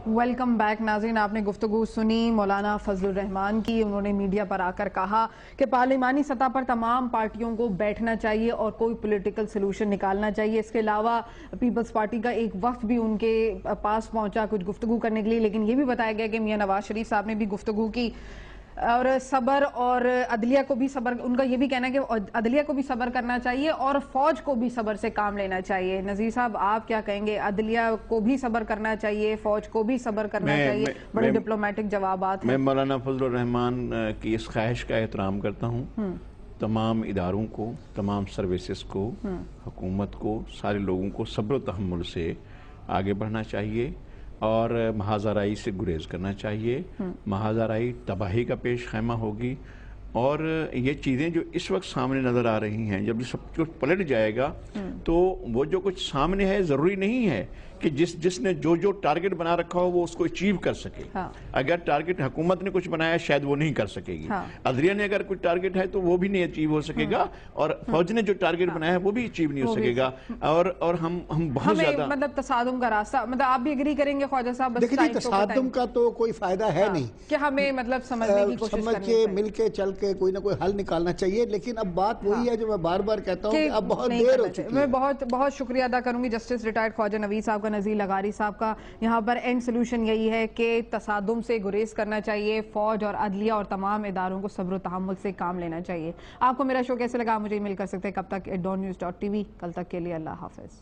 Welcome back ناظرین، آپ نے گفتگو سنی مولانا فضل الرحمان کی. انہوں نے میڈیا پر آ کر کہا کہ پارلیمانی سطح پر تمام پارٹیوں کو بیٹھنا چاہیے اور کوئی پولیٹیکل سلوشن نکالنا چاہیے. اس کے علاوہ پیپلز پارٹی کا ایک وفد بھی ان کے پاس پہنچا کچھ گفتگو کرنے کے لیے، لیکن یہ بھی بتایا گیا کہ میاں نواز شریف صاحب نے بھی گفتگو کی اور صبر اور عدلیہ کو بھی صبر، ان کا یہ بھی کہنا ہے کہ عدلیہ کو بھی صبر کرنا چاہیے اور فوج کو بھی صبر سے کام لینا چاہیے. نذیر صاحب آپ کیا کہیں گے؟ عدلیہ کو بھی صبر کرنا چاہیے، فوج کو بھی صبر کرنا چاہیے، بڑے ڈپلومیٹک جوابات ہیں. میں مولانا فضل الرحمان کی اس خواہش کا احترام کرتا ہوں. تمام اداروں کو، تمام سروسز کو، حکومت کو، سارے لوگوں کو صبر و تحمل سے آگے بڑھنا چاہیے اور محاذ آرائی سے گریز کرنا چاہیے. محاذ آرائی تباہی کا پیش خیمہ ہوگی اور یہ چیزیں جو اس وقت سامنے نظر آ رہی ہیں، جب یہ سب کچھ پلٹ جائے گا تو وہ جو کچھ سامنے ہے ضروری نہیں ہے کہ جس نے جو ٹارگٹ بنا رکھا ہو وہ اس کو اچیو کر سکے. اگر ٹارگٹ حکومت نے کچھ بنایا شاید وہ نہیں کر سکے گی. عدلیہ نے اگر کچھ ٹارگٹ ہے تو وہ بھی نہیں اچیو ہو سکے گا اور فوج نے جو ٹارگٹ بنایا ہے وہ بھی اچیو نہیں ہو سکے گا. اور ہم بہت زیادہ مطلب تصادم کا راستہ، مطلب آپ بھی اگری کریں گے خواجہ صاحب؟ دیکھیں جی، تصادم کا تو کوئی فائدہ ہے نہیں کہ ہمیں مطلب سمجھنے کی کوشش کرنی چاہیے، مل کے چل کے کوئی نہ کوئی حل نکالنا چاہیے. لیکن اب بات وہی ہے جو میں بار بار کہتا ہوں کہ اب بہت دیر ہو چکی ہے. میں بہت شکریہ ادا کروں گی جسٹس ریٹائرڈ خواجہ نوید صاحب کا، نذیر لغاری صاحب کا. یہاں پر اینڈ سلوشن یہی ہے کہ تصادم سے گریز کرنا چاہیے، فوج اور عدلیہ اور تمام اداروں کو صبر و تحمل سے کام لینا چاہیے. آپ کو میرا شو کیسے لگا؟ مجھے ای میل کر سکتے ہیں کب تک @dawnnews.tv. کل تک کے لیے اللہ حافظ.